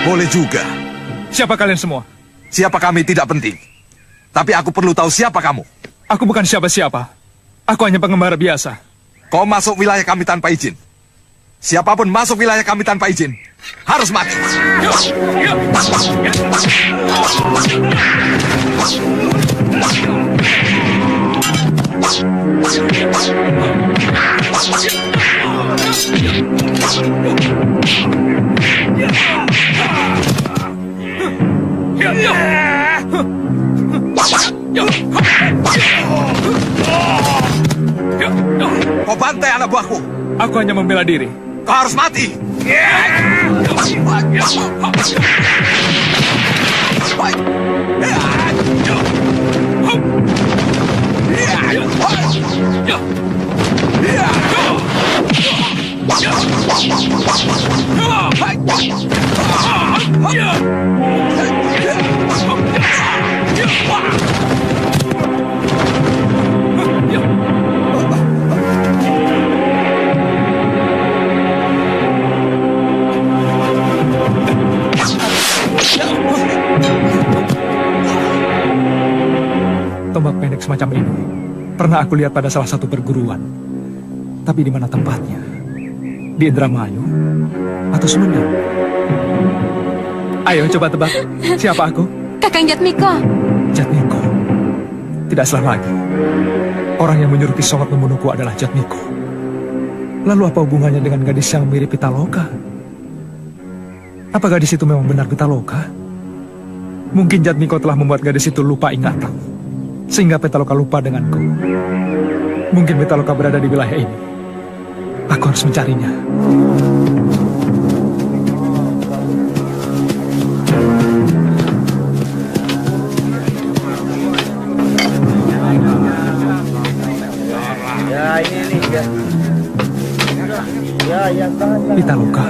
Boleh juga. Siapa kalian semua? Siapa kami tidak penting. Tapi aku perlu tahu siapa kamu. Aku bukan siapa-siapa. Aku hanya pengembara biasa. Kau masuk wilayah kami tanpa izin. Siapapun masuk wilayah kami tanpa izin harus mati. Kau bantai anak buahku. Aku hanya membela diri. Kau harus mati. Tombak pendek semacam ini pernah aku lihat pada salah satu perguruan. Tapi di mana tempatnya? Di Indramayu atau Sumedang? Ayo coba tebak, siapa aku? Kakang Jatmiko. Jatmiko. Tidak salah lagi. Orang yang menyuruh Ki Songot membunuhku adalah Jatmiko. Lalu apa hubungannya dengan gadis yang mirip Pitaloka? Apa gadis itu memang benar Pitaloka? Mungkin Jatmiko telah membuat gadis itu lupa ingatan, sehingga Pitaloka lupa denganku. Mungkin Pitaloka berada di wilayah ini. Aku harus mencarinya. Ya ini ya. Ya yang sana. Pitaloka.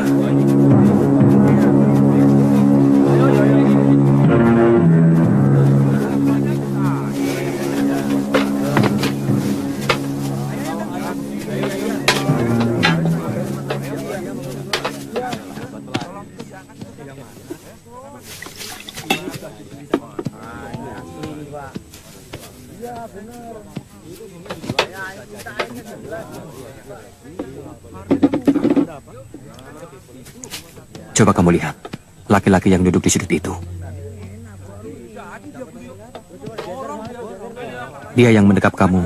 Coba kamu lihat, laki-laki yang duduk di sudut itu. Dia yang mendekap kamu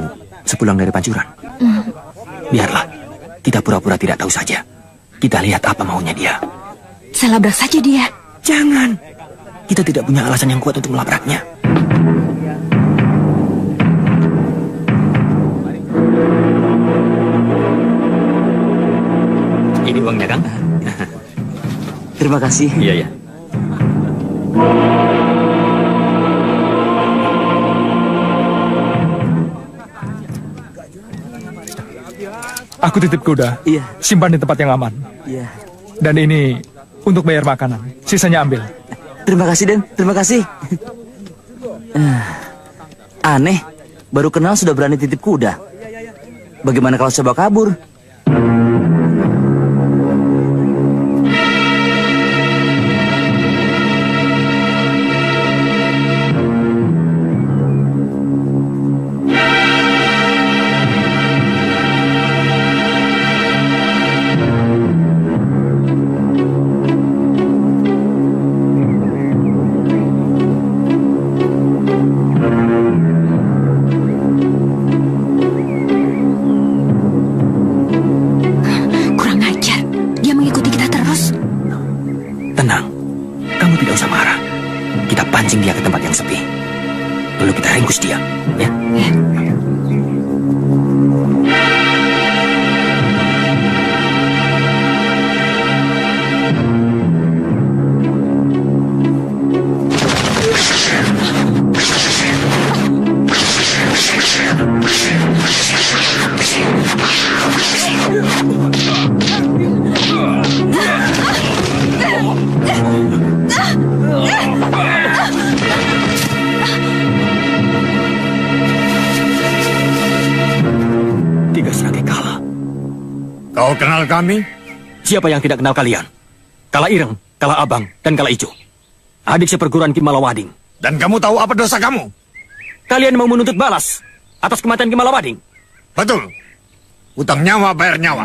sepulang dari pancuran. Biarlah, kita pura-pura tidak tahu saja. Kita lihat apa maunya dia. Saya labrak saja dia. Jangan. Kita tidak punya alasan yang kuat untuk melabraknya. Ini uangnya, Kang. Terima kasih. Iya, ya. Aku titip kuda. Iya. Simpan di tempat yang aman. Iya. Dan ini untuk bayar makanan. Sisanya ambil. Terima kasih, Den. Terima kasih. Aneh. Baru kenal sudah berani titip kuda. Bagaimana kalau coba kabur? Tenang, kamu tidak usah marah. Kita pancing dia ke tempat yang sepi. Lalu kita ringkus dia, ya? Tiga serangkai kalah. Kau kenal kami? Siapa yang tidak kenal kalian? Kala Ireng, Kala Abang, dan Kala Ijo. Adik seperguruan Ki Malawading. Dan kamu tahu apa dosa kamu? Kalian mau menuntut balas atas kematian Ki Malawading? Betul. Utang nyawa bayar nyawa.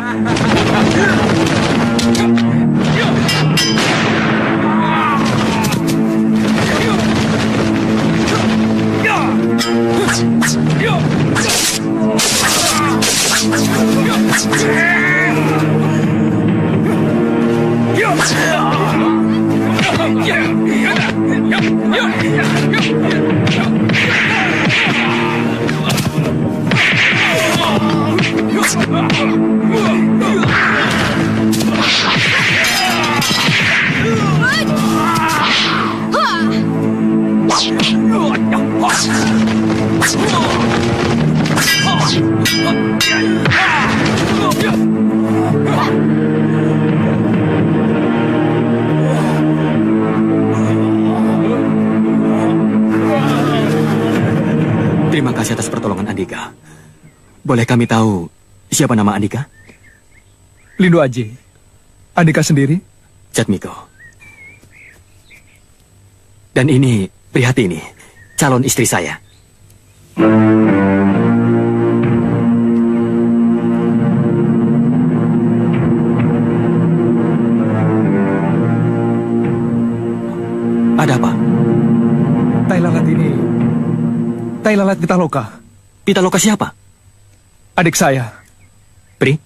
Terima kasih atas pertolongan Andika. Boleh kami tahu siapa nama Andika? Lindu Aji. Andika sendiri? Jatmiko. Dan ini Prihatini, calon istri saya. Ada apa? Tai lalat ini... Tai lalat Pitaloka. Pitaloka siapa? Adik saya. Pri,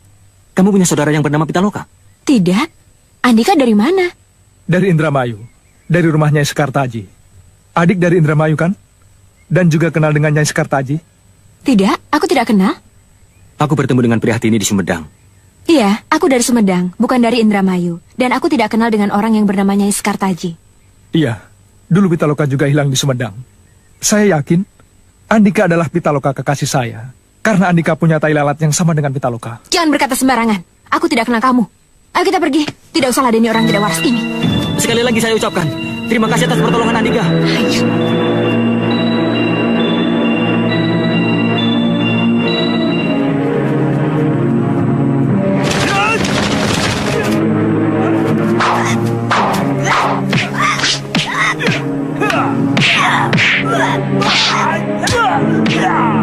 kamu punya saudara yang bernama Pitaloka? Tidak. Andika dari mana? Dari Indramayu. Dari rumah Nyai Sekartaji. Adik dari Indramayu kan? Dan juga kenal dengan Nyai Sekartaji? Tidak, aku tidak kenal. Aku bertemu dengan Prihatini di Sumedang. Iya, aku dari Sumedang, bukan dari Indramayu. Dan aku tidak kenal dengan orang yang bernama Nyai Sekartaji. Iya, dulu Pitaloka juga hilang di Sumedang. Saya yakin Andika adalah Pitaloka kekasih saya. Karena Andika punya tai lalat yang sama dengan Pitaloka. Jangan berkata sembarangan. Aku tidak kenal kamu. Ayo kita pergi. Tidak usah ladeni orang tidak waras ini. Sekali lagi saya ucapkan, terima kasih atas pertolongan Andika. Ayo. Yeah!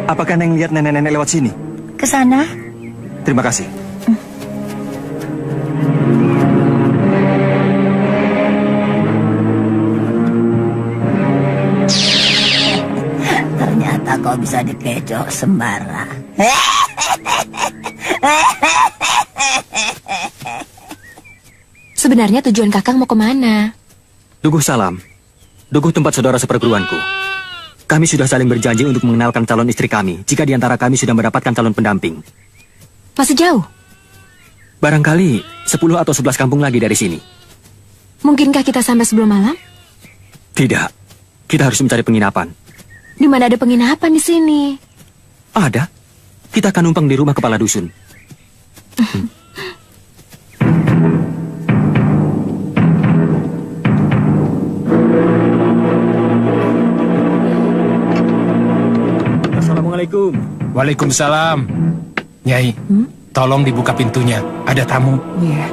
Apakah Neng lihat nenek-nenek lewat sini? Ke sana? Terima kasih. Ternyata kau bisa dikecoh sembara. Sebenarnya tujuan Kakang mau kemana? Dukuh Salam. Dukuh tempat saudara seperguruanku. Kami sudah saling berjanji untuk mengenalkan calon istri kami jika di antara kami sudah mendapatkan calon pendamping. Masih jauh? Barangkali 10 atau 11 kampung lagi dari sini. Mungkinkah kita sampai sebelum malam? Tidak. Kita harus mencari penginapan. Di mana ada penginapan di sini? Ada. Kita akan numpang di rumah kepala dusun. Assalamualaikum. Waalaikumsalam. Nyai, tolong dibuka pintunya. Ada tamu. Iya.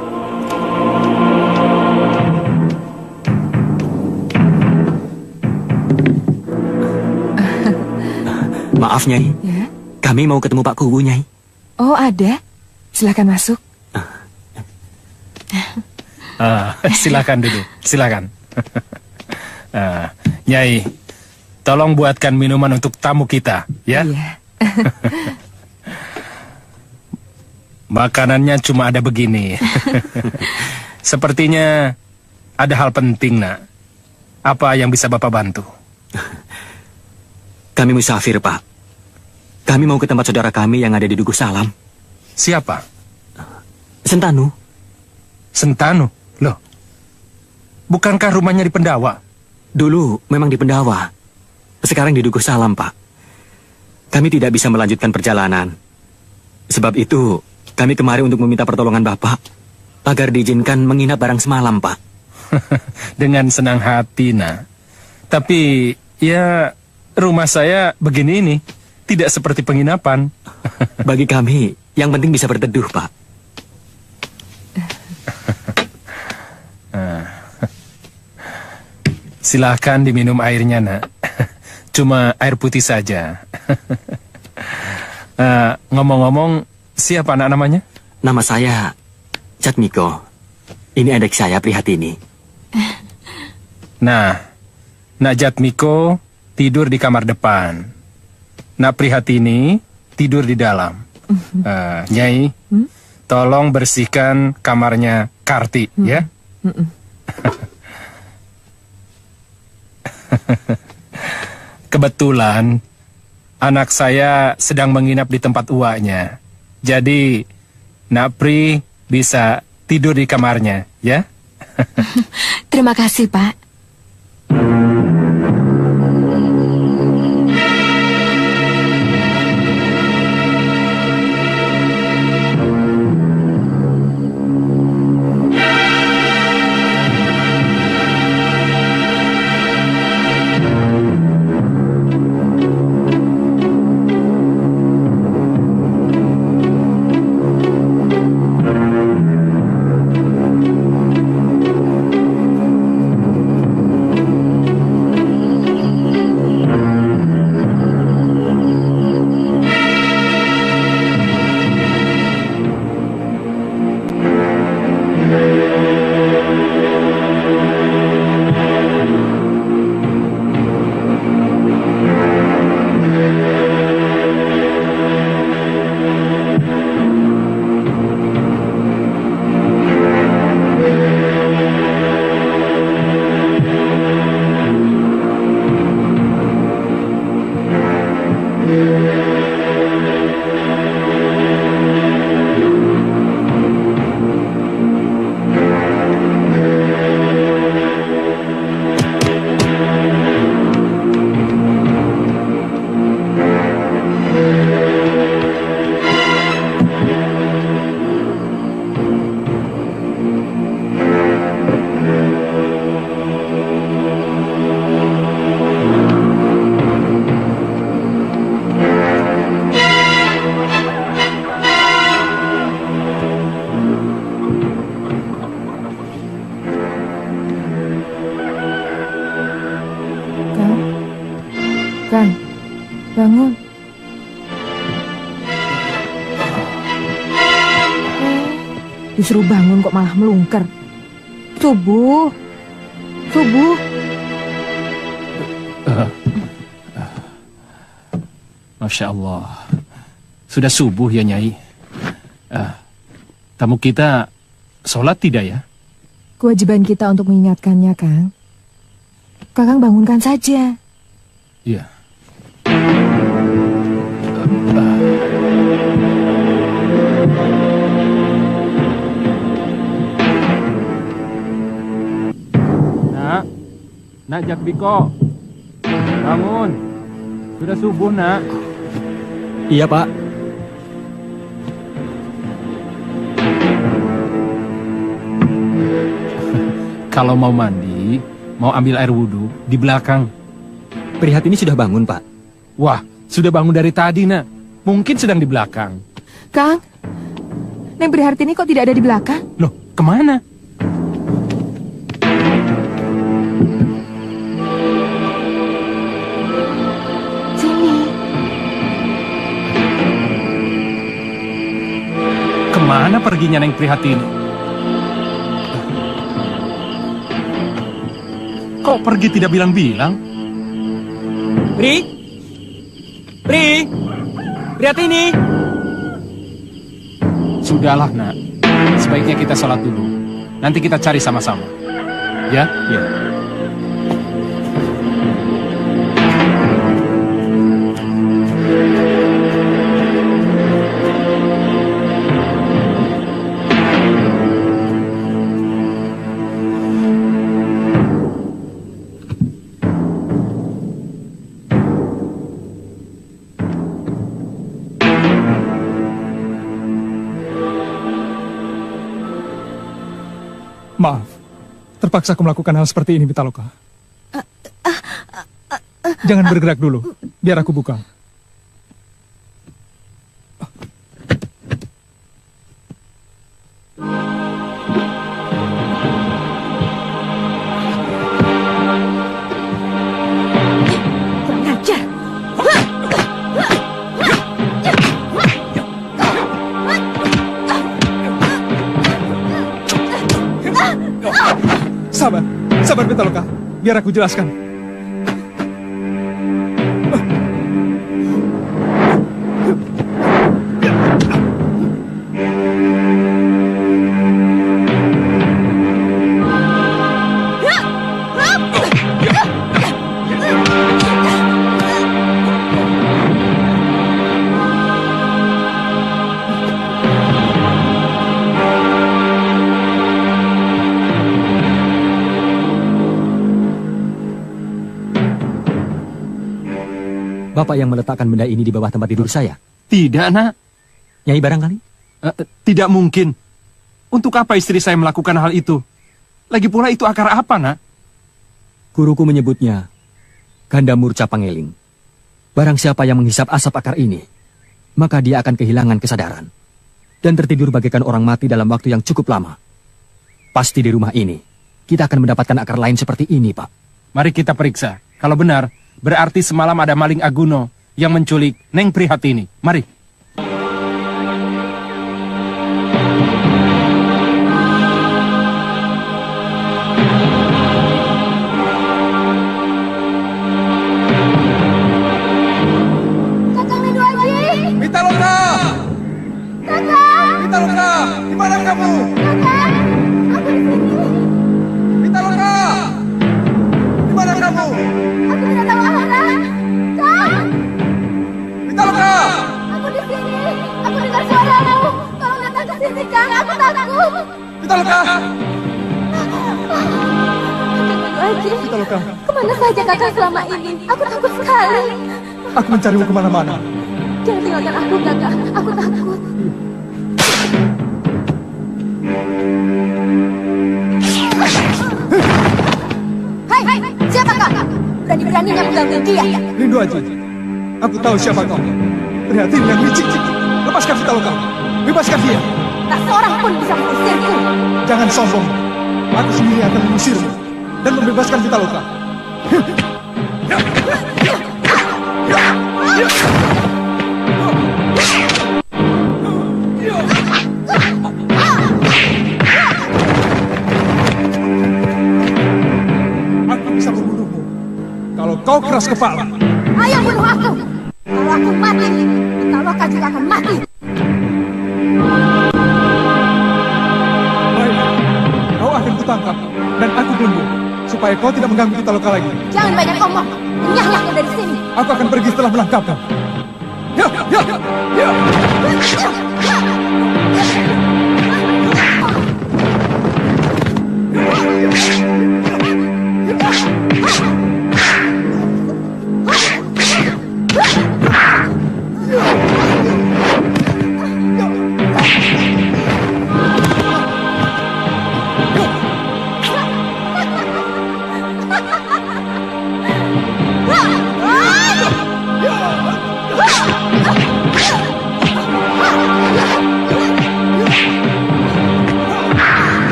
Maaf, Nyai. Ya. Kami mau ketemu Pak Kubu, Nyai. Oh, ada. Silakan masuk. Silakan duduk. Silakan. Nyai, tolong buatkan minuman untuk tamu kita, ya. Iya. Makanannya cuma ada begini. Sepertinya ada hal penting, Nak. Apa yang bisa Bapak bantu? Kami musafir, Pak. Kami mau ke tempat saudara kami yang ada di Dukuh Salam. Siapa? Sentanu. Sentanu? Loh, bukankah rumahnya di Pendawa? Dulu memang di Pendawa. Sekarang di Dukuh Salam, Pak. Kami tidak bisa melanjutkan perjalanan. Sebab itu, kami kemari untuk meminta pertolongan Bapak agar diizinkan menginap barang semalam, Pak. Dengan senang hati, Nak. Tapi, ya, rumah saya begini ini. Tidak seperti penginapan. Bagi kami, yang penting bisa berteduh, Pak. Silahkan diminum airnya, Nak. Cuma air putih saja. Ngomong-ngomong, siapa anak namanya? Nama saya Jatmiko. Ini adik saya, Prihatini. Nah, Nak Jatmiko tidur di kamar depan. Nak Prihatini tidur di dalam. Nyai, tolong bersihkan kamarnya Karti, ya. Kebetulan anak saya sedang menginap di tempat uaknya. Jadi, Nak Pri bisa tidur di kamarnya, ya. Terima kasih, Pak. Kang, bangun. Disuruh bangun kok malah melungker. Subuh. Subuh. Masya Allah. Sudah subuh ya Nyai. Tamu kita sholat tidak ya? Kewajiban kita untuk mengingatkannya, Kang. Kakang bangunkan saja. Iya. Nak Jakbiko, bangun. Sudah subuh, Nak. Iya, Pak. Kalau mau mandi, mau ambil air wudhu di belakang. Prihatini sudah bangun, Pak. Wah, sudah bangun dari tadi, Nak. Mungkin sedang di belakang. Kang, Neng Prihartini kok tidak ada di belakang? Loh, kemana? Sini. Kemana perginya Neng Prihatini? Kok pergi tidak bilang-bilang? Pri? Prihatini! Sudahlah, Nak. Sebaiknya kita sholat dulu. Nanti kita cari sama-sama. Ya? Ya. Maaf, terpaksa aku melakukan hal seperti ini, Pitaloka. Jangan bergerak dulu, biar aku buka. Kurang ajar. Sabar Pitaloka, biar aku jelaskan. Bapak yang meletakkan benda ini di bawah tempat tidur saya. Tidak, Nak. Nyai barangkali? Tidak mungkin. Untuk apa istri saya melakukan hal itu? Lagi pula itu akar apa, Nak? Guruku menyebutnya ganda murca pangeling. Barang siapa yang menghisap asap akar ini, maka dia akan kehilangan kesadaran dan tertidur bagaikan orang mati dalam waktu yang cukup lama. Pasti di rumah ini kita akan mendapatkan akar lain seperti ini, Pak. Mari kita periksa. Kalau benar, berarti semalam ada maling Aguno yang menculik Neng Prihatini. Mari. Kakang Lindu Aji. Pitaloka! Kakang. Pitaloka! Di mana kamu? Kakang. Aku di sini. Pitaloka! Di mana kamu? Aku tidak tahu arah. Kang. Pitaloka! Aku di sini. Aku dengar suaramu. Tolong datang ke sini, Kang. Aku takut. Pitaloka! Aji, Pitaloka, kemana saja Kakang selama ini? Aku takut sekali. aku mencarimu kemana-mana. Jangan tinggalkan aku, Kakang. Aku takut. Hai, siapa kau? Berani-beraninya mengganggu dia. Lindu Aji, aku tahu siapa kau. Prihatin yang licik. Lepaskan Pitaloka, bebaskan dia. Tak seorang pun bisa mengusirku. Jangan sombong. Aku sendiri akan mengusirmu dan membebaskan Pitaloka. keras kepala. Ayo bunuh aku. Kalau aku mati, Pitaloka juga akan mati. Baik, kau akan kutangkap dan aku bunuh supaya kau tidak mengganggu Pitaloka lagi. Jangan banyak omong. Enyahlah kau dari sini. Aku akan pergi setelah menangkapmu. Ya, ya, ya.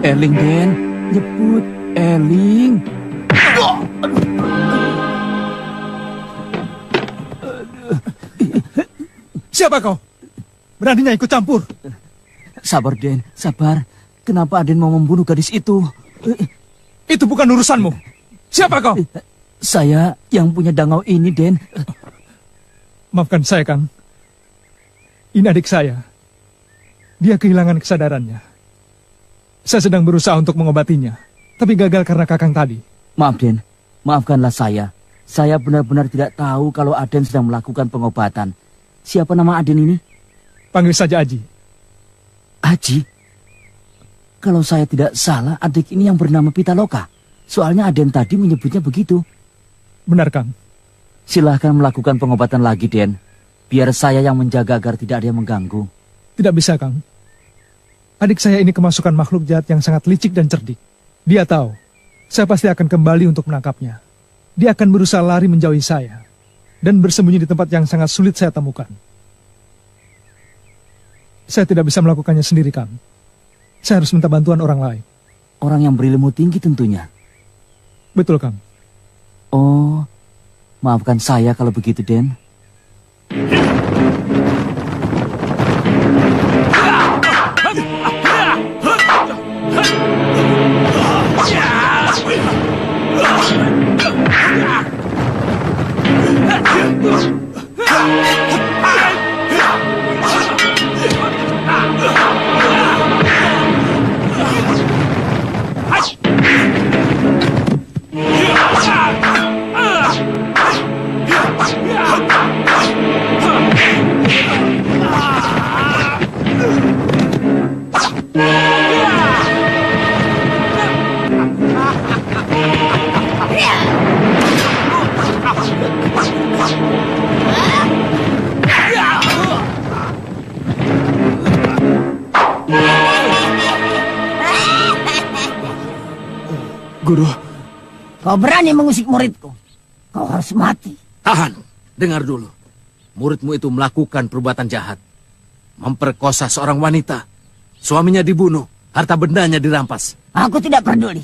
Eling, Den. Nyebut Eling. Siapa kau? Beraninya ikut campur. Sabar, Den. Sabar. Kenapa Aden mau membunuh gadis itu? Itu bukan urusanmu. Siapa kau? Saya yang punya dangau ini, Den. Maafkan saya, Kang. Ini adik saya. Dia kehilangan kesadarannya. Saya sedang berusaha untuk mengobatinya, tapi gagal karena Kakang tadi. Maaf, Den. Maafkanlah saya. Saya benar-benar tidak tahu kalau Aden sedang melakukan pengobatan. Siapa nama Aden ini? Panggil saja Aji. Aji? Kalau saya tidak salah, adik ini yang bernama Pitaloka. Soalnya Aden tadi menyebutnya begitu. Benar, Kang. Silahkan melakukan pengobatan lagi, Den. Biar saya yang menjaga agar tidak ada yang mengganggu. Tidak bisa, Kang. Adik saya ini kemasukan makhluk jahat yang sangat licik dan cerdik. Dia tahu, saya pasti akan kembali untuk menangkapnya. Dia akan berusaha lari menjauhi saya, dan bersembunyi di tempat yang sangat sulit saya temukan. Saya tidak bisa melakukannya sendiri, Kang. Saya harus minta bantuan orang lain. Orang yang berilmu tinggi tentunya. Betul, Kang. Oh, maafkan saya kalau begitu, Den. Guru. Kau berani mengusik muridku. Kau harus mati. Tahan, dengar dulu. Muridmu itu melakukan perbuatan jahat. Memperkosa seorang wanita. Suaminya dibunuh, harta bendanya dirampas. Aku tidak peduli.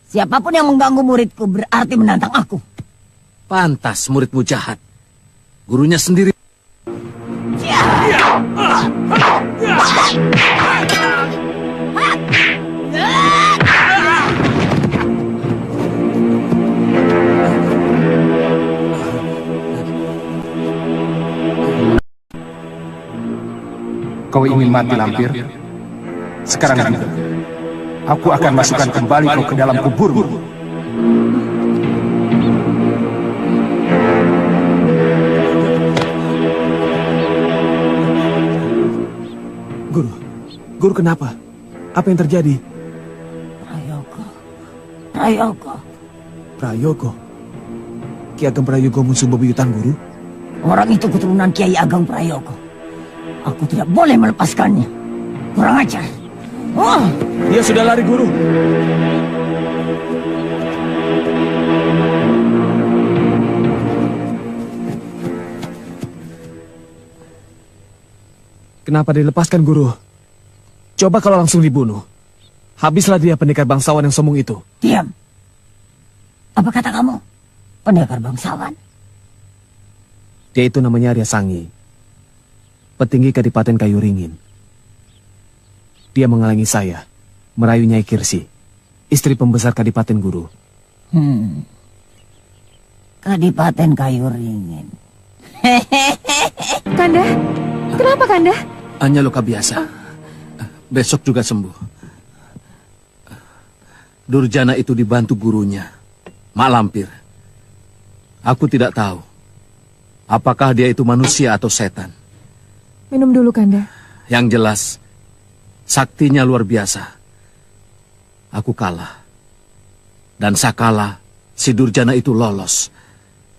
Siapapun yang mengganggu muridku berarti menantang aku. Pantas muridmu jahat. Gurunya sendiri. Kau ingin mati, lampir? Sekarang juga. Aku akan masukkan kembali kau ke dalam kuburmu. Guru kenapa? Apa yang terjadi? Prayogo. Prayogo? Ki Ageng Prayogo musuh bebuyutan, Guru? Orang itu keturunan Kiai Ageng Prayogo. Aku tidak boleh melepaskannya. Kurang ajar. Oh! Dia sudah lari, Guru. Kenapa dilepaskan, Guru? Coba kalau langsung dibunuh. Habislah dia pendekar bangsawan yang sombong itu. Diam. Apa kata kamu? Pendekar bangsawan. Dia itu namanya Arya Sangi. petinggi Kadipaten Kayu Ringin. Dia menghalangi saya merayu Nyai Kirsi, istri pembesar Kadipaten Guru. Kadipaten Kayu Ringin. Kanda, kenapa Kanda? Hanya luka biasa. Besok juga sembuh. Durjana itu dibantu gurunya, Mak Lampir. Aku tidak tahu apakah dia itu manusia atau setan. Minum dulu Kanda. Yang jelas, saktinya luar biasa. Aku kalah. Dan sakala, si Durjana itu lolos.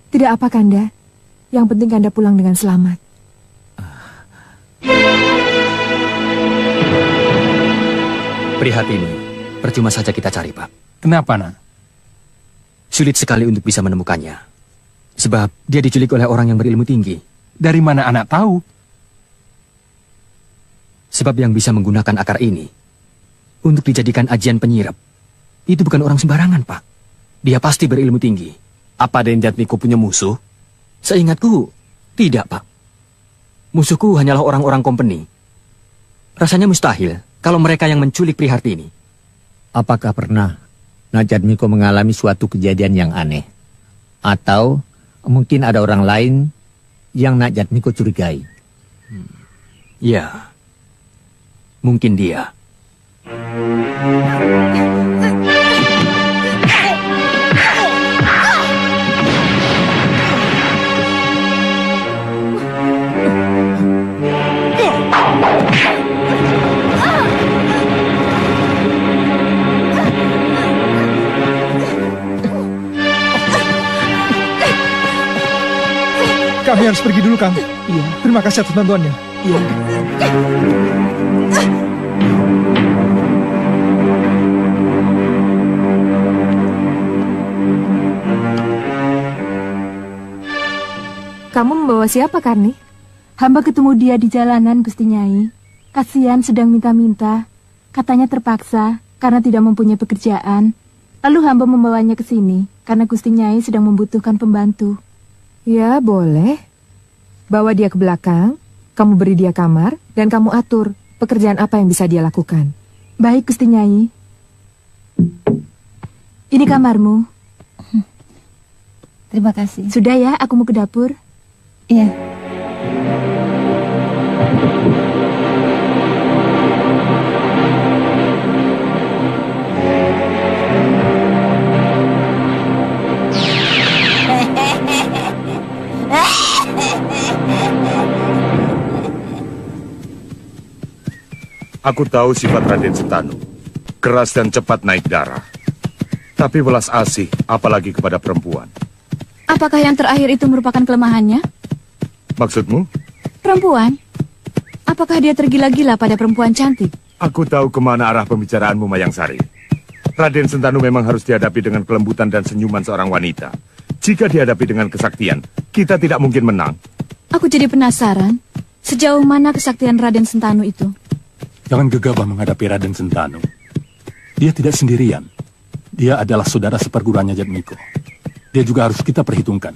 Tidak apa Kanda. Yang penting Kanda pulang dengan selamat. Prihatini, percuma saja kita cari, Pak. Kenapa, nak? Sulit sekali untuk bisa menemukannya. Sebab dia diculik oleh orang yang berilmu tinggi. Dari mana anak tahu? Sebab yang bisa menggunakan akar ini untuk dijadikan ajian penyirap, itu bukan orang sembarangan, Pak. Dia pasti berilmu tinggi. Apa Den Jatmiko punya musuh? Seingatku, tidak, Pak. Musuhku hanyalah orang-orang kompeni. Rasanya mustahil kalau mereka yang menculik Prihartini. Apakah pernah Jatmiko mengalami suatu kejadian yang aneh? Atau mungkin ada orang lain yang Jatmiko curigai? Ya, mungkin dia. Kami harus pergi dulu, Kang. Iya. Terima kasih atas bantuannya. Iya. Kamu membawa siapa, Karni? Hamba ketemu dia di jalanan, Gusti Nyai. Kasihan sedang minta-minta. Katanya terpaksa karena tidak mempunyai pekerjaan. Lalu hamba membawanya ke sini karena Gusti Nyai sedang membutuhkan pembantu. Ya, boleh. Bawa dia ke belakang, kamu beri dia kamar, dan kamu atur pekerjaan apa yang bisa dia lakukan. Baik, Gusti Nyai. Ini kamarmu. Terima kasih. Sudah ya, aku mau ke dapur. Iya. Aku tahu sifat Raden Sentanu. Keras dan cepat naik darah. Tapi welas asih, apalagi kepada perempuan. Apakah yang terakhir itu merupakan kelemahannya? Maksudmu? Perempuan? Apakah dia tergila-gila pada perempuan cantik? Aku tahu kemana arah pembicaraanmu, Mayang Sari. Raden Sentanu memang harus dihadapi dengan kelembutan dan senyuman seorang wanita. Jika dihadapi dengan kesaktian, kita tidak mungkin menang. Aku jadi penasaran, sejauh mana kesaktian Raden Sentanu itu? Jangan gegabah menghadapi Raden Sentanu. Dia tidak sendirian. Dia adalah saudara seperguruannya Jatmiko. Dia juga harus kita perhitungkan.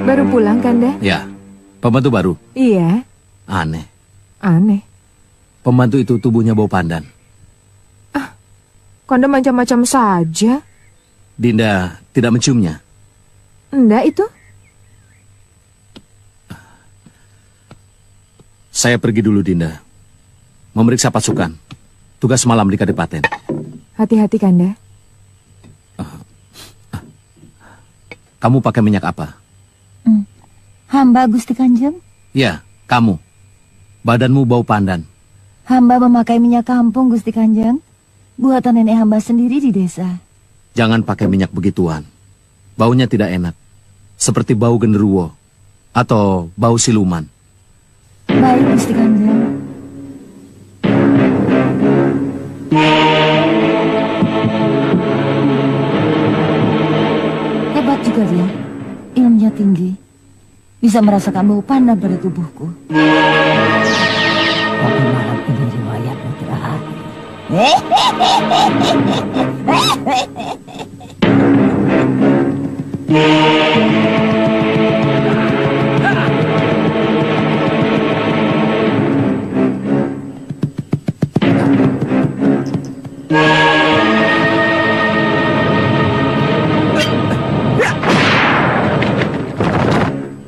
Baru pulang, Kanda? Ya, pembantu baru. Iya. Aneh. Aneh. Pembantu itu tubuhnya bau pandan. Kanda macam-macam saja. Dinda tidak menciumnya. Enggak itu. Saya pergi dulu, Dinda. Memeriksa pasukan. Tugas malam di Kadipaten. Hati-hati, Kanda. Kamu pakai minyak apa? Hamba Gusti Kanjeng. Ya, kamu. Badanmu bau pandan. Hamba memakai minyak kampung Gusti Kanjeng. Buatan nenek hamba sendiri di desa. Jangan pakai minyak begituan. Baunya tidak enak. Seperti bau genderuwo. Atau bau siluman. Baik Gusti Kanjeng. tinggi. Bisa merasakan bau panah pada tubuhku. Tapi malam ini riwayatmu terakhir.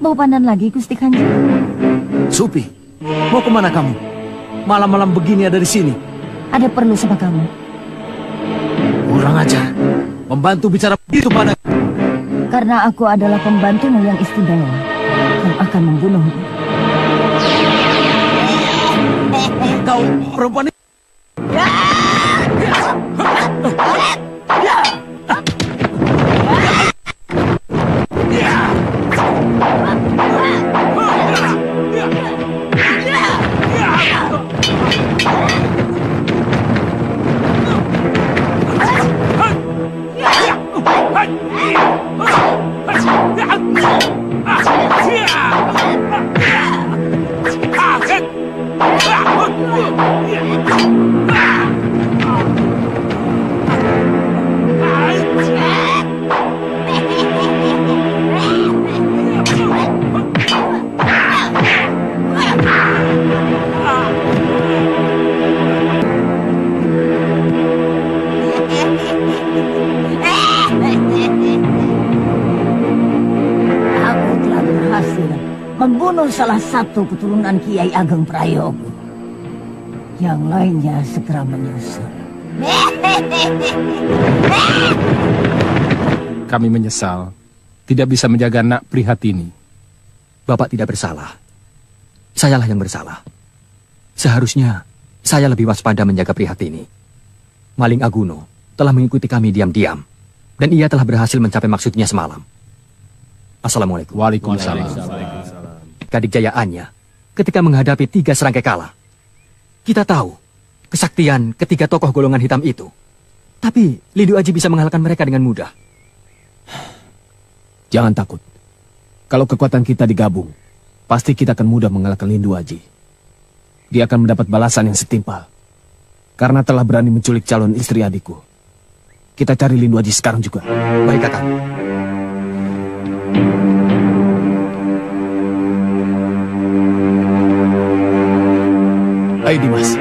Bau pandan lagi, Gusti Kanjeng. Supi, mau kemana kamu? Malam-malam begini ada di sini. Ada perlu sama kamu. Kurang ajar. Membantu bicara begitu pada... Karena aku adalah pembantumu yang istimewa, yang akan membunuhmu. Kau perempuan ini... Membunuh salah satu keturunan Kiai Ageng Prayogo. Yang lainnya segera menyusul. Kami menyesal tidak bisa menjaga Nak Prihatini. Bapak tidak bersalah. Sayalah yang bersalah. Seharusnya saya lebih waspada menjaga Prihatini. Maling Aguno telah mengikuti kami diam-diam. Dan ia telah berhasil mencapai maksudnya semalam. Assalamualaikum. Waalaikumsalam. Kadikjayaannya ketika menghadapi 3 serangkai kala. Kita tahu kesaktian ketiga tokoh golongan hitam itu. Tapi Lindu Aji bisa mengalahkan mereka dengan mudah. Jangan takut. Kalau kekuatan kita digabung, pasti kita akan mudah mengalahkan Lindu Aji. Dia akan mendapat balasan yang setimpal. Karena telah berani menculik calon istri adikku. Kita cari Lindu Aji sekarang juga. Baik, Kakak. Ayo Dimas.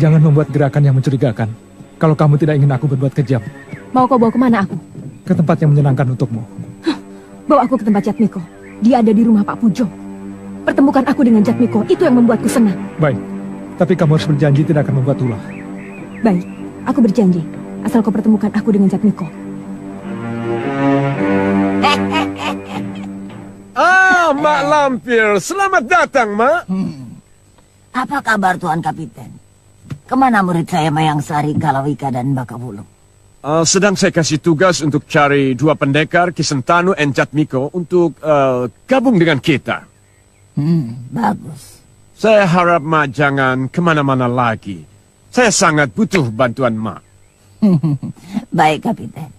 Jangan membuat gerakan yang mencurigakan. Kalau kamu tidak ingin aku berbuat kejam. Mau kau bawa kemana aku? Ke tempat yang menyenangkan untukmu. Bawa aku ke tempat Jatmiko. Dia ada di rumah Pak Pujo. Pertemukan aku dengan Jatmiko, itu yang membuatku senang. Baik, tapi kamu harus berjanji tidak akan membuat ulah. Baik, aku berjanji. Asal kau pertemukan aku dengan Jatmiko. Mak Lampir, selamat datang, Mak. Apa kabar Tuan Kapiten? Kemana murid saya Mayang Sari, Kalawika, dan Bakawulung? Sedang saya kasih tugas untuk cari 2 pendekar, Kisentanu dan Jatmiko, untuk gabung dengan kita. Bagus. Saya harap Mak jangan kemana-mana lagi. Saya sangat butuh bantuan Mak. Baik, Kapiten.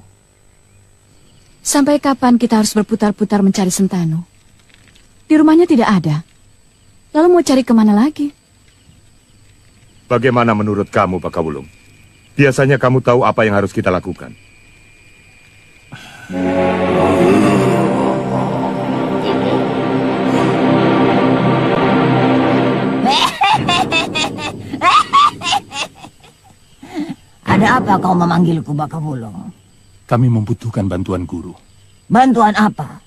Sampai kapan kita harus berputar-putar mencari Sentanu? Di rumahnya tidak ada. Lalu mau cari kemana lagi? Bagaimana menurut kamu, Pak Kawulung? Biasanya kamu tahu apa yang harus kita lakukan. Ada apa kau memanggilku, Bakawulung? Kami membutuhkan bantuan guru. Bantuan apa?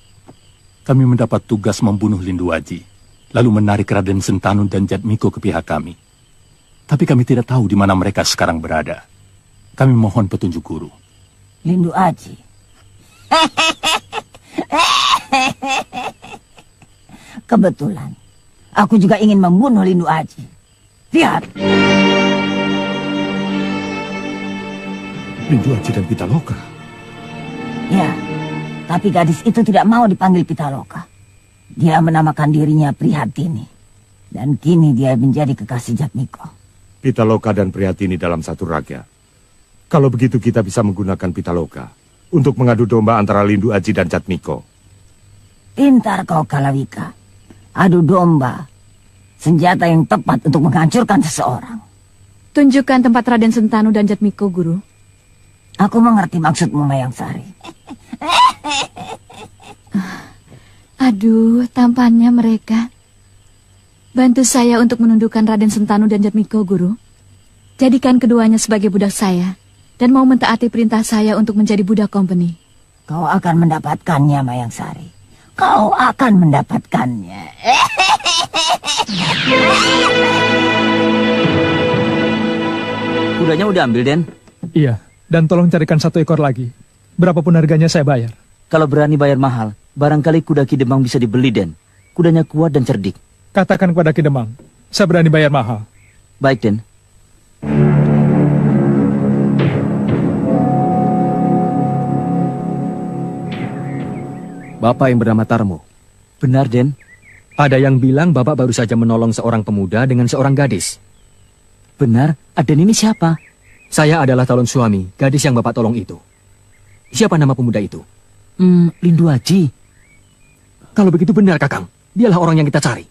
Kami mendapat tugas membunuh Lindu Aji, lalu menarik Raden Sentanu dan Jatmiko ke pihak kami. Tapi kami tidak tahu di mana mereka sekarang berada. Kami mohon petunjuk guru. Lindu Aji. Kebetulan, aku juga ingin membunuh Lindu Aji. Lihat. Lindu Aji dan Pitaloka. Ya, tapi gadis itu tidak mau dipanggil Pitaloka. Dia menamakan dirinya Prihatini. Dan kini dia menjadi kekasih Jatmiko. Pitaloka dan Prihatini dalam satu raga. Kalau begitu kita bisa menggunakan Pitaloka untuk mengadu domba antara Lindu Aji dan Jatmiko. Pintar kau, Kalawika. Adu domba. Senjata yang tepat untuk menghancurkan seseorang. Tunjukkan tempat Raden Sentanu dan Jatmiko, Guru. Aku mengerti maksudmu, Mayang Sari. Aduh, tampannya mereka. Bantu saya untuk menundukkan Raden Sentanu dan Jatmiko, Guru. Jadikan keduanya sebagai budak saya, dan mau mentaati perintah saya untuk menjadi budak company. Kau akan mendapatkannya, Mayang Sari. Kau akan mendapatkannya. Kudanya udah ambil, Den? Iya, dan tolong carikan 1 ekor lagi. Berapapun harganya saya bayar. Kalau berani bayar mahal, barangkali kuda Ki Demang bisa dibeli, Den. Kudanya kuat dan cerdik. Katakan kepada Ki Demang, saya berani bayar mahal. Baik, Den. Bapak yang bernama Tarmo. Benar, Den. Ada yang bilang Bapak baru saja menolong seorang pemuda dengan seorang gadis. Benar, Aden ini siapa? Saya adalah calon suami, gadis yang Bapak tolong itu. Siapa nama pemuda itu? Lindu Aji. Kalau begitu benar, Kakang. Dialah orang yang kita cari.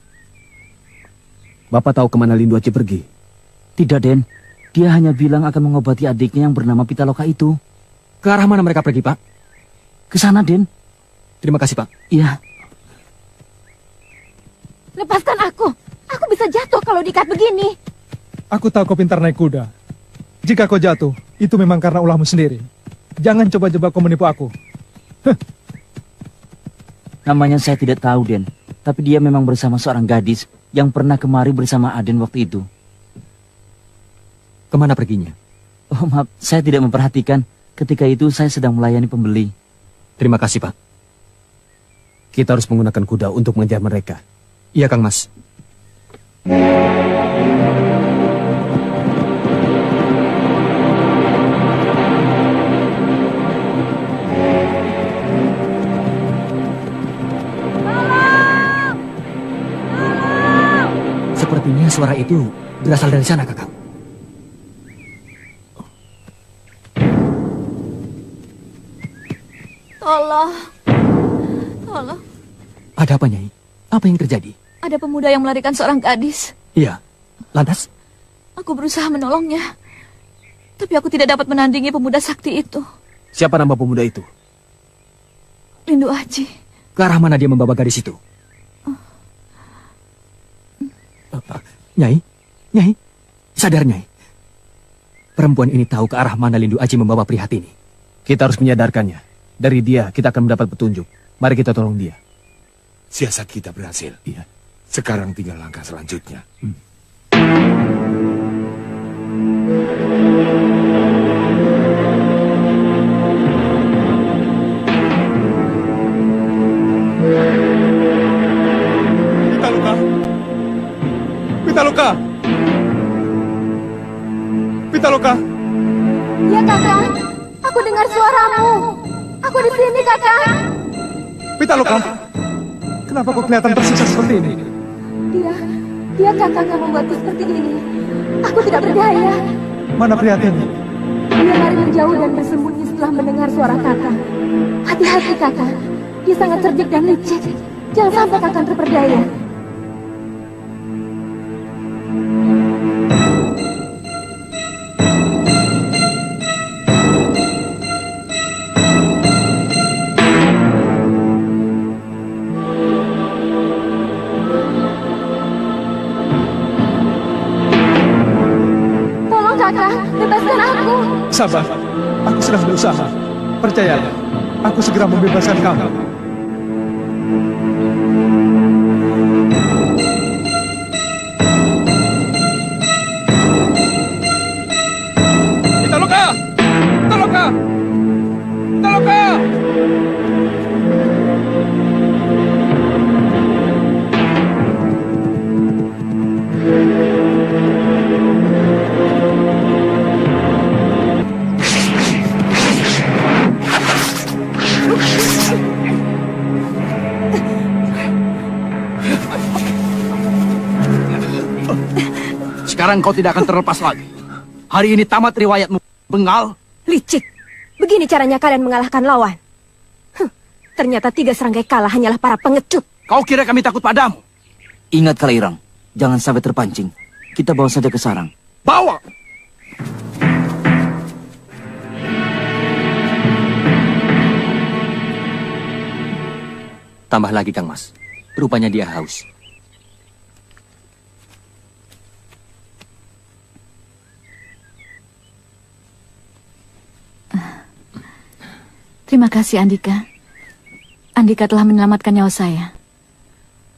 Bapak tahu kemana Lindu Aji pergi? Tidak, Den. Dia hanya bilang akan mengobati adiknya yang bernama Pitaloka itu. Ke arah mana mereka pergi, Pak? Ke sana, Den. Terima kasih, Pak. Iya. Lepaskan aku. Aku bisa jatuh kalau diikat begini. Aku tahu kau pintar naik kuda. Jika kau jatuh, itu memang karena ulahmu sendiri. Jangan coba-coba kau menipu aku. Namanya saya tidak tahu, Den. Tapi dia memang bersama seorang gadis yang pernah kemari bersama Aden waktu itu. Kemana perginya? Oh, maaf, saya tidak memperhatikan. Ketika itu saya sedang melayani pembeli. Terima kasih, Pak. Kita harus menggunakan kuda untuk mengejar mereka. Iya, Kang Mas. Sepertinya suara itu berasal dari sana, Kakak. Tolong. Tolong. Ada apa, Nyai? Apa yang terjadi? Ada pemuda yang melarikan seorang gadis. Iya. Lantas? Aku berusaha menolongnya. Tapi aku tidak dapat menandingi pemuda sakti itu. Siapa nama pemuda itu? Lindu Aji. Ke arah mana dia membawa gadis itu? Nyai? Nyai? Sadar, Nyai. Perempuan ini tahu ke arah mana Lindu Aji membawa Prihatini. Kita harus menyadarkannya. Dari dia kita akan mendapat petunjuk. Mari kita tolong dia. Siasat kita berhasil. Iya. Sekarang tinggal langkah selanjutnya. Pitaloka! Pitaloka! Pitaloka! Ya, Kakak. Aku dengar suaramu. Aku di sini, Kakak. Pitaloka! Kenapa kau kelihatan tersiksa seperti ini? Dia Kakak yang membuatku seperti ini. Aku tidak berdaya. Mana Prihatini? Dia lari menjauh dan bersembunyi setelah mendengar suara Kakak. Hati-hati, Kakak. Dia sangat cerdik dan licik. Jangan sampai Kakak terperdaya. Sabar, aku sedang berusaha. Percayalah, aku segera membebaskan kamu. Pitaloka! Pitaloka! Pitaloka! Sekarang kau tidak akan terlepas lagi. Hari ini tamat riwayatmu, bengal. Licik. Begini caranya kalian mengalahkan lawan. Ternyata 3 serangkai kalah hanyalah para pengecut. Kau kira kami takut padamu? Ingat Kalairang, jangan sampai terpancing. Kita bawa saja ke sarang. Bawa! Tambah lagi, Kang Mas. Rupanya dia haus. Terima kasih, Andika. Andika telah menyelamatkan nyawa saya.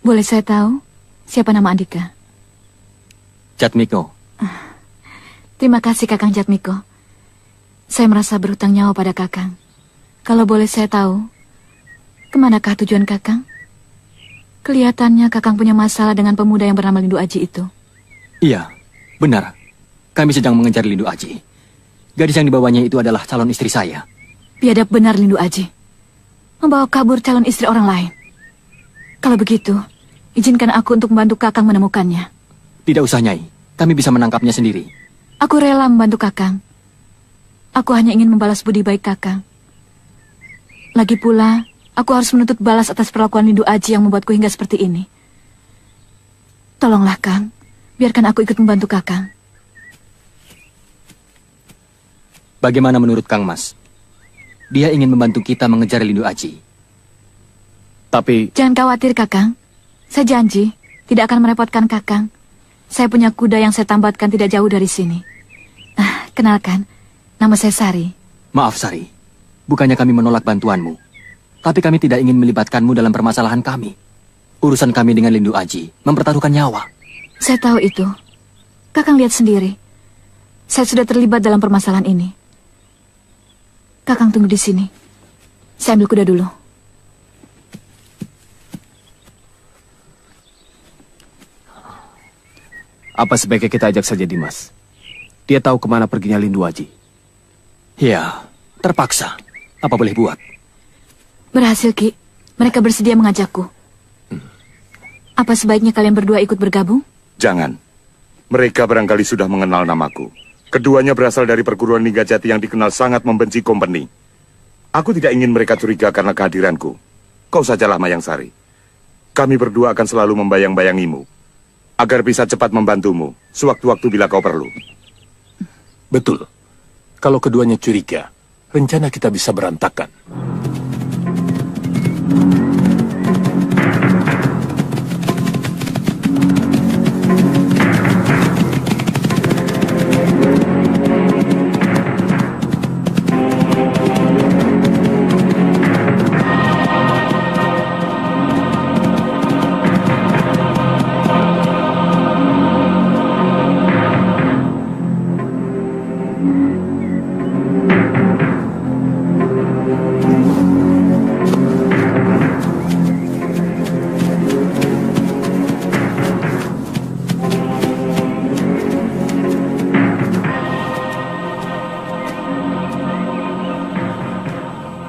Boleh saya tahu siapa nama Andika? Jatmiko. Terima kasih, Kakang Jatmiko. Saya merasa berhutang nyawa pada Kakang. Kalau boleh saya tahu, kemanakah tujuan Kakang? Kelihatannya Kakang punya masalah dengan pemuda yang bernama Lindu Aji itu. Iya, benar. Kami sedang mengejar Lindu Aji. Gadis yang dibawanya itu adalah calon istri saya. Biadab benar Lindu Aji. Membawa kabur calon istri orang lain. Kalau begitu, izinkan aku untuk membantu Kakang menemukannya. Tidak usah, Nyai. Kami bisa menangkapnya sendiri. Aku rela membantu Kakang. Aku hanya ingin membalas budi baik Kakang. Lagi pula, aku harus menuntut balas atas perlakuan Lindu Aji yang membuatku hingga seperti ini. Tolonglah, Kang. Biarkan aku ikut membantu Kakang. Bagaimana menurut Kang Mas? Dia ingin membantu kita mengejar Lindu Aji. Tapi... Jangan khawatir, Kakang. Saya janji tidak akan merepotkan Kakang. Saya punya kuda yang saya tambatkan tidak jauh dari sini. Kenalkan, nama saya Sari. Maaf, Sari. Bukannya kami menolak bantuanmu. Tapi kami tidak ingin melibatkanmu dalam permasalahan kami. Urusan kami dengan Lindu Aji mempertaruhkan nyawa. Saya tahu itu. Kakang lihat sendiri. Saya sudah terlibat dalam permasalahan ini. Kakang tunggu di sini. Saya ambil kuda dulu. Apa sebaiknya kita ajak saja Dimas? Dia tahu kemana perginya Lindu Aji. Ya, terpaksa. Apa boleh buat? Berhasil, Ki. Mereka bersedia mengajakku. Apa sebaiknya kalian berdua ikut bergabung? Jangan. Mereka barangkali sudah mengenal namaku. Keduanya berasal dari perguruan Ninggajati yang dikenal sangat membenci kompeni. Aku tidak ingin mereka curiga karena kehadiranku. Kau sajalah Mayang Sari. Kami berdua akan selalu membayang-bayangimu, agar bisa cepat membantumu sewaktu-waktu bila kau perlu. Betul. Kalau keduanya curiga, rencana kita bisa berantakan.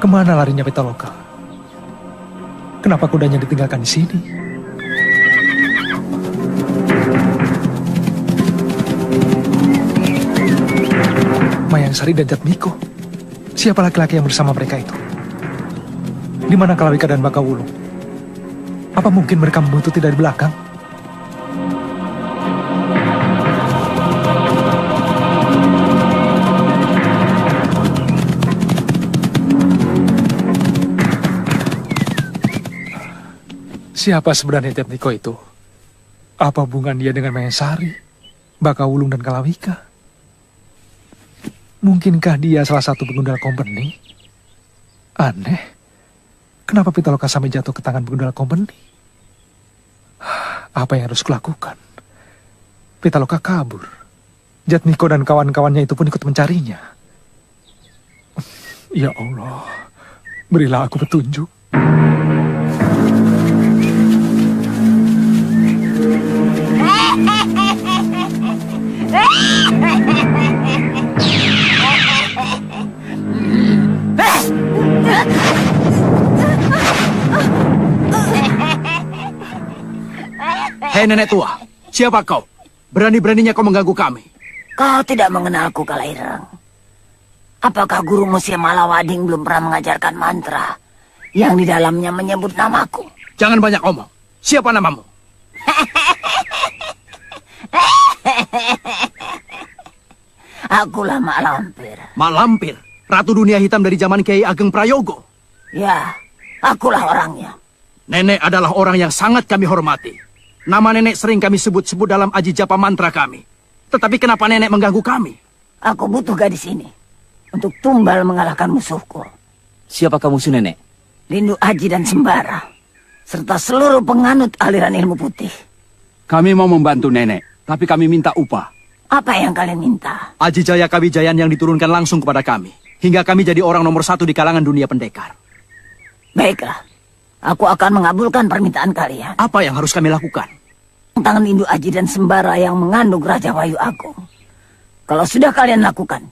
Kemana larinya Pitaloka? Kenapa kudanya ditinggalkan di sini? Mayang Sari dan Jatmiko. Siapa laki-laki yang bersama mereka itu? Di mana Kalawika dan Bakawulung? Apa mungkin mereka membuntuti dari belakang? Siapa sebenarnya Jatmiko itu? Apa hubungan dia dengan Mayang Sari, Bakawulung dan Kalawika? Mungkinkah dia salah satu penggundal kompeni? Aneh. Kenapa Pitaloka sampai jatuh ke tangan penggundal kompeni? Apa yang harus kulakukan? Pitaloka kabur. Jatmiko dan kawan-kawannya itu pun ikut mencarinya. Ya Allah, berilah aku petunjuk. Hei nenek tua, siapa kau? Berani-beraninya kau mengganggu kami. Kau tidak mengenalku, Kalairang. Apakah guru Musia Malawading belum pernah mengajarkan mantra yang di dalamnya menyebut namaku? Jangan banyak omong. Siapa namamu? Akulah Mak Lampir. Mak Lampir, Ratu Dunia Hitam dari zaman Kiai Ageng Prayogo. Ya, akulah orangnya. Nenek adalah orang yang sangat kami hormati. Nama nenek sering kami sebut-sebut dalam aji japa mantra kami. Tetapi kenapa nenek mengganggu kami? Aku butuh gadis ini untuk tumbal mengalahkan musuhku. Siapakah musuh nenek? Lindu Aji dan Sembara, serta seluruh penganut aliran ilmu putih. Kami mau membantu nenek, tapi kami minta upah. Apa yang kalian minta? Aji Jaya Kawijayan yang diturunkan langsung kepada kami, hingga kami jadi orang nomor 1 di kalangan dunia pendekar. Baiklah, aku akan mengabulkan permintaan kalian. Apa yang harus kami lakukan? Tangan Lindu Aji dan Sembara yang mengandung Raja Wayu Agung. Kalau sudah kalian lakukan,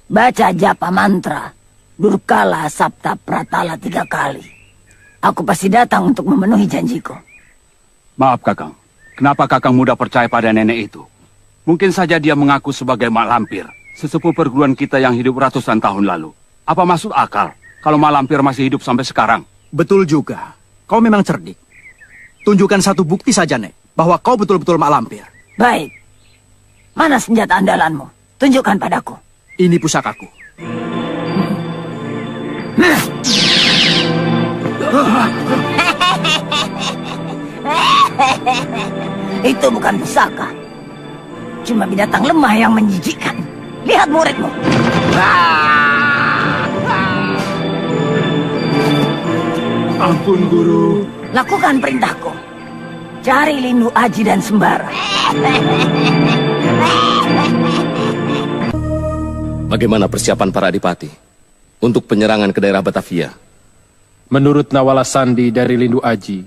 baca japa mantra Durkala Sapta Pratala 3 kali. Aku pasti datang untuk memenuhi janjiku. Maaf Kakang, kenapa Kakang mudah percaya pada nenek itu? Mungkin saja dia mengaku sebagai Mak Lampir, sesepuh perguruan kita yang hidup ratusan tahun lalu. Apa maksud akal kalau Mak Lampir masih hidup sampai sekarang? Betul juga. Kau memang cerdik. Tunjukkan satu bukti saja, Nek, bahwa kau betul-betul Mak Lampir. Baik. Mana senjata andalanmu? Tunjukkan padaku. Ini pusakaku. Itu bukan pusaka. Cuma binatang lemah yang menjijikkan. Lihat muridmu. Ampun, Guru. Lakukan perintahku. Cari Lindu Aji dan Sembara. Bagaimana persiapan para adipati untuk penyerangan ke daerah Batavia? Menurut Nawala Sandi dari Lindu Aji,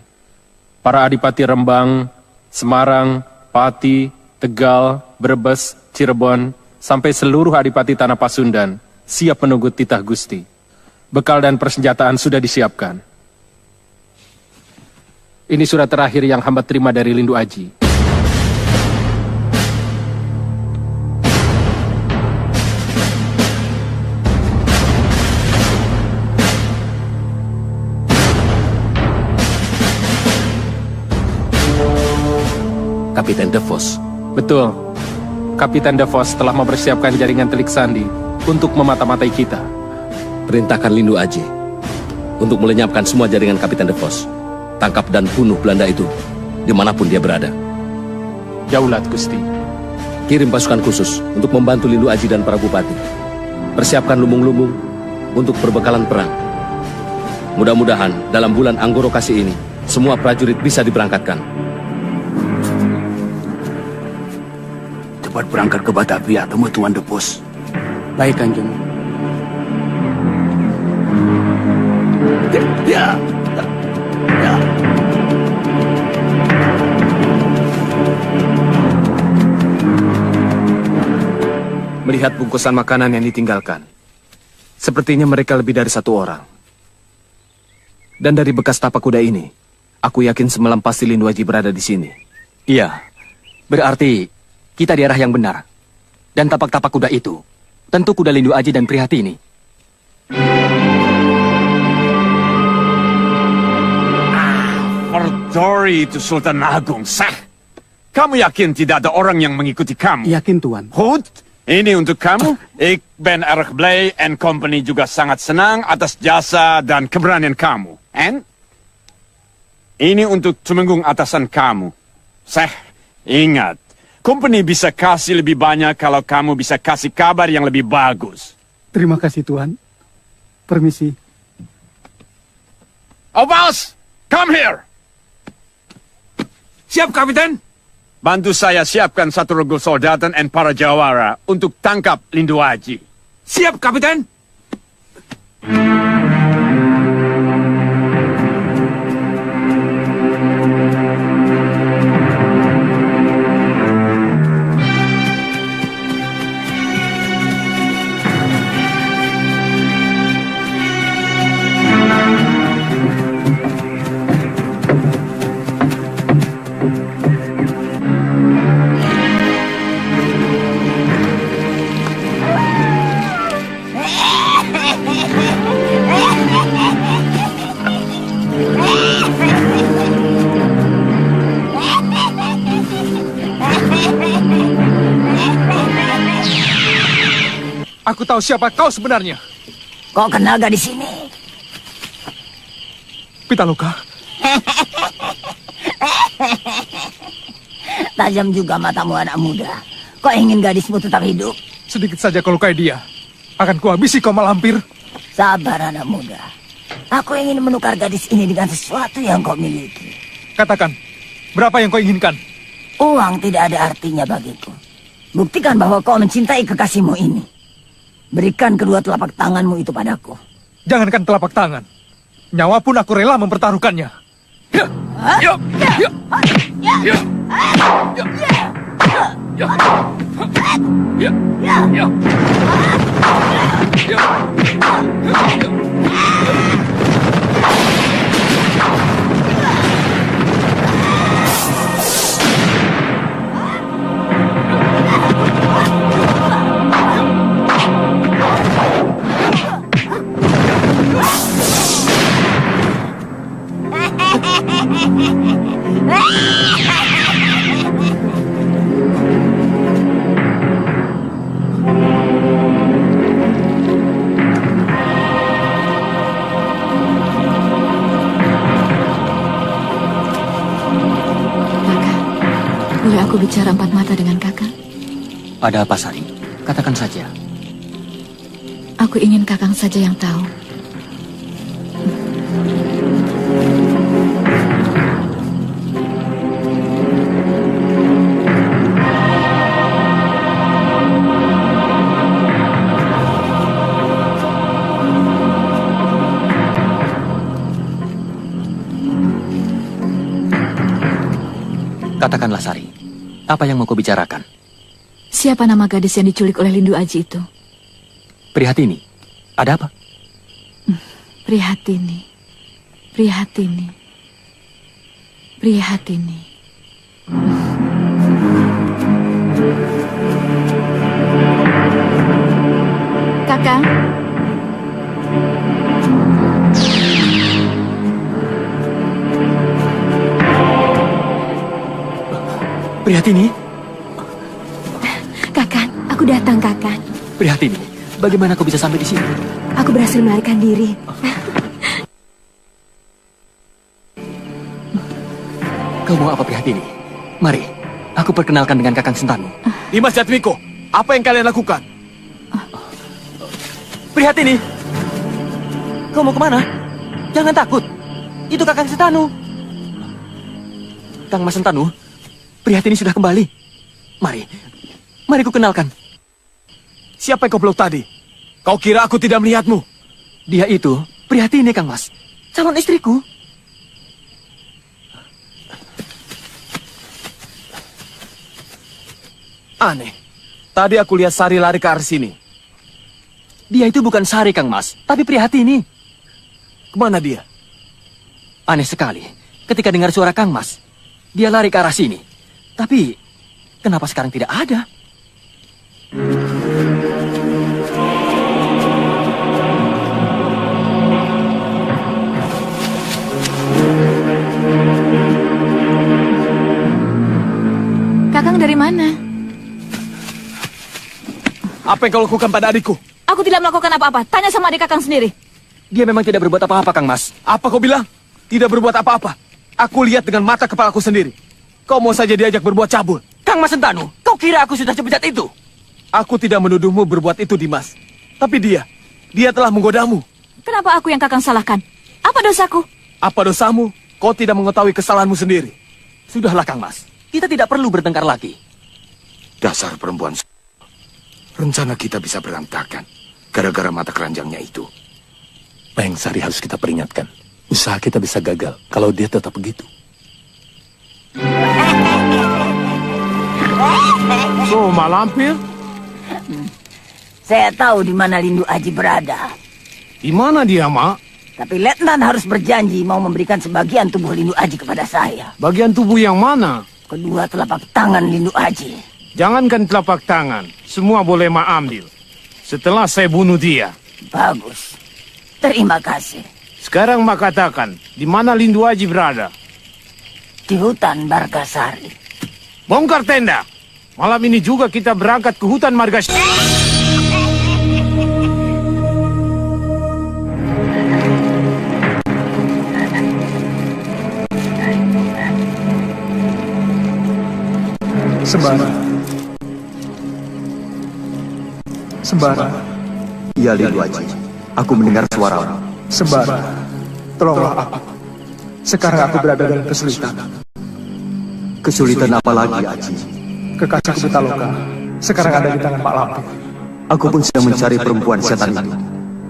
para adipati Rembang, Semarang, Pati, Tegal, Brebes, Cirebon, sampai seluruh adipati Tanah Pasundan siap menunggu titah Gusti. Bekal dan persenjataan sudah disiapkan. Ini surat terakhir yang hamba terima dari Lindu Aji. Kapiten DeVos. Betul. Kapiten DeVos telah mempersiapkan jaringan telik sandi untuk memata-matai kita. Perintahkan Lindu Aji untuk melenyapkan semua jaringan Kapiten DeVos. Tangkap dan bunuh Belanda itu dimanapun dia berada. Daulat Gusti. Kirim pasukan khusus untuk membantu Lindu Aji dan para bupati. Persiapkan lumbung-lumbung untuk perbekalan perang. Mudah-mudahan dalam bulan Anggoro Kasih ini semua prajurit bisa diberangkatkan. Cepat berangkat ke Batavia, temui Tuan DeVos. Baik, Kanjeng. Ya. Melihat bungkusan makanan yang ditinggalkan, sepertinya mereka lebih dari 1 orang. Dan dari bekas tapak kuda ini, aku yakin semalam pasti Lindu Aji berada di sini. Iya, berarti kita di arah yang benar. Dan tapak-tapak kuda itu tentu kuda Lindu Aji dan Prihatini. Pertori itu Sultan Agung, sah. Kamu yakin tidak ada orang yang mengikuti kamu? Yakin, Tuan. Hud, ini untuk kamu. Ik ben erg blij en company juga sangat senang atas jasa dan keberanian kamu. En? Ini untuk Tumenggung atasan kamu. Sah, ingat. Company bisa kasih lebih banyak kalau kamu bisa kasih kabar yang lebih bagus. Terima kasih, Tuan. Permisi. Oh, boss! Come here! Siap, Kapiten. Bantu saya siapkan 1 regu soldaten dan para jawara untuk tangkap Lindu Aji. Siap, Kapiten. Aku tahu siapa kau sebenarnya. Kau kenal gadis ini? Pitaloka. Tajam juga matamu anak muda. Kau ingin gadismu tetap hidup? Sedikit saja kau lukai dia. Akan kuhabisi kau malampir. Sabar anak muda. Aku ingin menukar gadis ini dengan sesuatu yang kau miliki. Katakan, berapa yang kau inginkan? Uang tidak ada artinya bagiku. Buktikan bahwa kau mencintai kekasihmu ini. Berikan kedua telapak tanganmu itu padaku. Jangankan telapak tangan. Nyawa pun aku rela mempertaruhkannya. Boleh aku bicara empat mata dengan kakak? Ada apa, Sari? Katakan saja. Aku ingin kakang saja yang tahu. Katakanlah, Sari. Apa yang mau kau bicarakan? Siapa nama gadis yang diculik oleh Lindu Aji itu? Prihatini. Ada apa? Prihatini. Prihatini. Prihatini. Kakang. Prihatini? Kakang, aku datang, Kakang. Prihatini, bagaimana kau bisa sampai di sini? Aku berhasil melarikan diri. Kau mau apa, Prihatini? Mari, aku perkenalkan dengan Kakang Sentanu. Dimas Jatmiko, apa yang kalian lakukan? Prihatini! Kau mau kemana? Jangan takut. Itu Kakang Sentanu. Kang Mas Sentanu, Prihatini sudah kembali. Mari ku kenalkan. Siapa yang kau peluk tadi? Kau kira aku tidak melihatmu? Dia itu Prihatini, Kang Mas. Calon istriku. Aneh. Tadi aku lihat Sari lari ke arah sini. Dia itu bukan Sari, Kang Mas, tapi Prihatini. Kemana dia? Aneh sekali. Ketika dengar suara Kang Mas, dia lari ke arah sini. Tapi, kenapa sekarang tidak ada? Kakang dari mana? Apa yang kau lakukan pada adikku? Aku tidak melakukan apa-apa. Tanya sama adik kakang sendiri. Dia memang tidak berbuat apa-apa, Kang Mas. Apa kau bilang? Tidak berbuat apa-apa. Aku lihat dengan mata kepalaku sendiri. Kau mau saja diajak berbuat cabul. Kang Mas Sentanu, kau kira aku sudah sebejat itu? Aku tidak menuduhmu berbuat itu, Dimas. Tapi dia telah menggodamu. Kenapa aku yang kakang salahkan? Apa dosaku? Apa dosamu? Kau tidak mengetahui kesalahanmu sendiri. Sudahlah, Kang Mas. Kita tidak perlu bertengkar lagi. Dasar perempuan. Rencana kita bisa berantakan gara-gara mata keranjangnya itu. Bayang Sari harus kita peringatkan. Usaha kita bisa gagal kalau dia tetap begitu. So, Malampir? Saya tahu di mana Lindu Aji berada. Di mana dia, Mak? Tapi Letnan harus berjanji mau memberikan sebagian tubuh Lindu Aji kepada saya. Bagian tubuh yang mana? Kedua telapak tangan Lindu Aji. Jangankan telapak tangan, semua boleh Mak ambil. Setelah saya bunuh dia. Bagus. Terima kasih. Sekarang Mak katakan, di mana Lindu Aji berada? Di hutan Margasari. Bongkar tenda. Malam ini juga kita berangkat ke hutan Margasari. Sembara. Sembara. Iya, Lindu Aji. Aku mendengar suara. Sembara, tolonglah aku. Sekarang aku berada dalam kesulitan. Kesulitan apa lagi, Aji? Kekasihku Pitaloka sekarang ada di tangan Pak Lampir. Aku pun sedang mencari perempuan setan itu.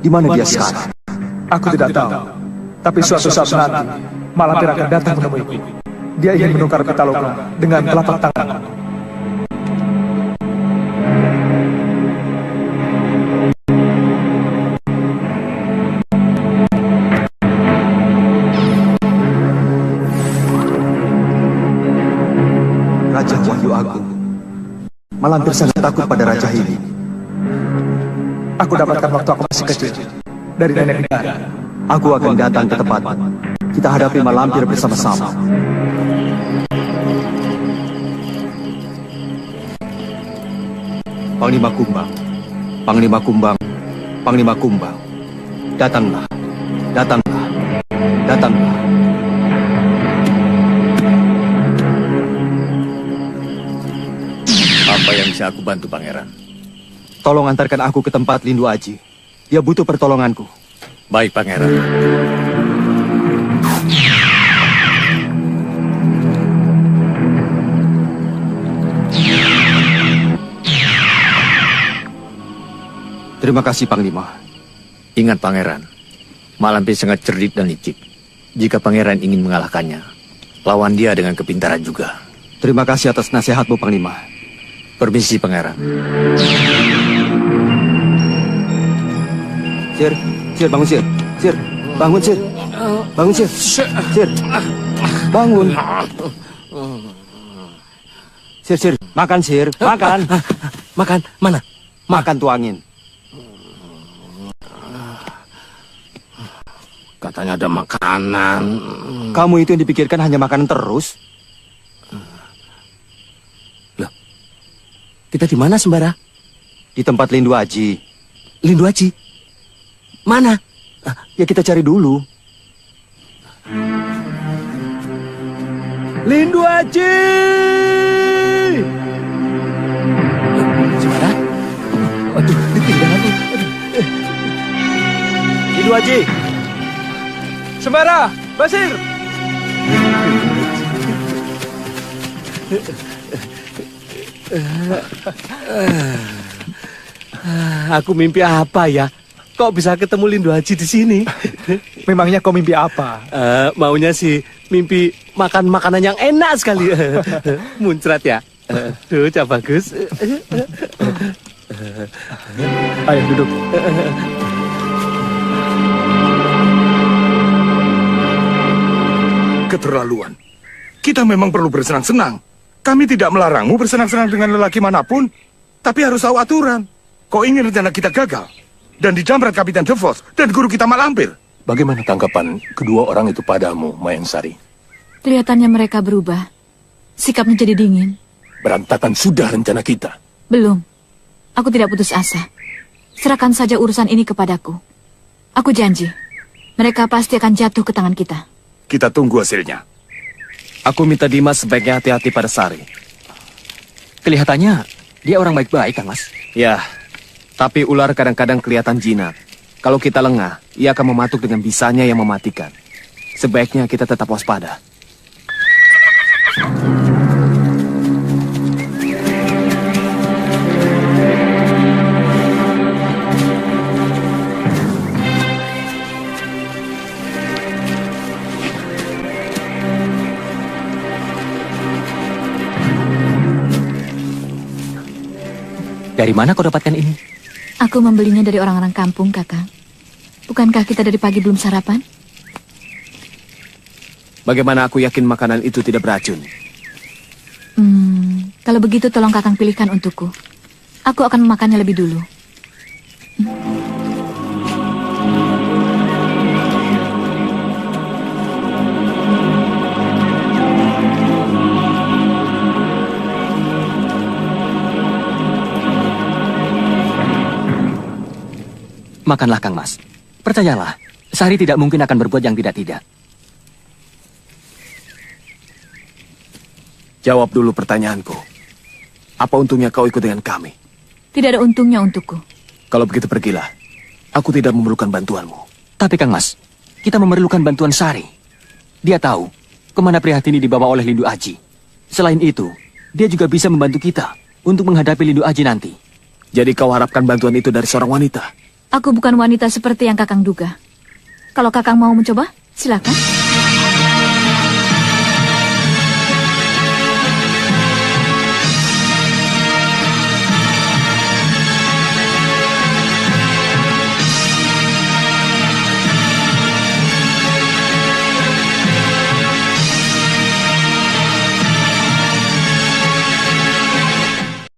Di mana dia sekarang? Aku tidak tahu. Tapi suatu saat nanti, Mak Lampir akan datang menemuiku. Dia ingin menukar Pitaloka dengan telapak tangan. Raja Wahyu Agung. Mak Lampir sangat takut pada raja ini. Aku dapatkan waktu aku masih kecil dari nenek negara. Aku akan datang ke tempat. Kita hadapi Mak Lampir bersama-sama. Panglima Kumbang, Panglima Kumbang, Panglima Kumbang. Datanglah, datanglah, datanglah. Apa yang bisa aku bantu, Pangeran? Tolong antarkan aku ke tempat Lindu Aji. Dia butuh pertolonganku. Baik, Pangeran. Terima kasih, Panglima. Ingat, Pangeran. Mak Lampir sangat cerdik dan licik. Jika Pangeran ingin mengalahkannya, lawan dia dengan kepintaran juga. Terima kasih atas nasihatmu, Panglima. Permisi, Pangeran. Sir, Sir, bangun, Sir. Sir, bangun, Sir. Bangun, Sir. Sir, bangun. Sir, Sir, makan, Sir. Makan. Makan? Mana? Makan tuangin. Katanya ada makanan. Kamu itu yang dipikirkan hanya makanan terus. Loh, kita di mana, Sembara? Di tempat Lindu Aji. Lindu Aji? Mana? Ya kita cari dulu. Lindu Aji! Sembara? Aduh, ditinggal aku. Lindu Aji! Sembara, Basir! Aku mimpi apa ya? Kok bisa ketemu Lindu Aji di sini? Memangnya kau mimpi apa? Maunya sih mimpi makan makanan yang enak sekali. Muncrat ya. Tuh, Cak Bagus. Ayo duduk. Keterlaluan. Kita memang perlu bersenang-senang. Kami tidak melarangmu bersenang-senang dengan lelaki manapun, tapi harus tahu aturan. Kau ingin rencana kita gagal dan dijamret Kapitan DeVos dan guru kita Mak Lampir. Bagaimana tanggapan kedua orang itu padamu, Mayensari? Kelihatannya mereka berubah. Sikapnya jadi dingin. Berantakan sudah rencana kita. Belum. Aku tidak putus asa. Serahkan saja urusan ini kepadaku. Aku janji, mereka pasti akan jatuh ke tangan kita. Kita tunggu hasilnya. Aku minta Dimas sebaiknya hati-hati pada Sari. Kelihatannya dia orang baik-baik, kan, Mas? Ya, tapi ular kadang-kadang kelihatan jinak. Kalau kita lengah, ia akan mematuk dengan bisanya yang mematikan. Sebaiknya kita tetap waspada. Dari mana kau dapatkan ini? Aku membelinya dari orang-orang kampung, Kakang. Bukankah kita dari pagi belum sarapan? Bagaimana aku yakin makanan itu tidak beracun? Kalau begitu tolong Kakang pilihkan untukku. Aku akan memakannya lebih dulu. Makanlah, Kang Mas. Percayalah, Sari tidak mungkin akan berbuat yang tidak-tidak. Jawab dulu pertanyaanku. Apa untungnya kau ikut dengan kami? Tidak ada untungnya untukku. Kalau begitu pergilah. Aku tidak memerlukan bantuanmu. Tapi Kang Mas, kita memerlukan bantuan Sari. Dia tahu kemana Prihatini dibawa oleh Lindu Aji. Selain itu, dia juga bisa membantu kita untuk menghadapi Lindu Aji nanti. Jadi kau harapkan bantuan itu dari seorang wanita? Aku bukan wanita seperti yang Kakang duga. Kalau Kakang mau mencoba, silakan.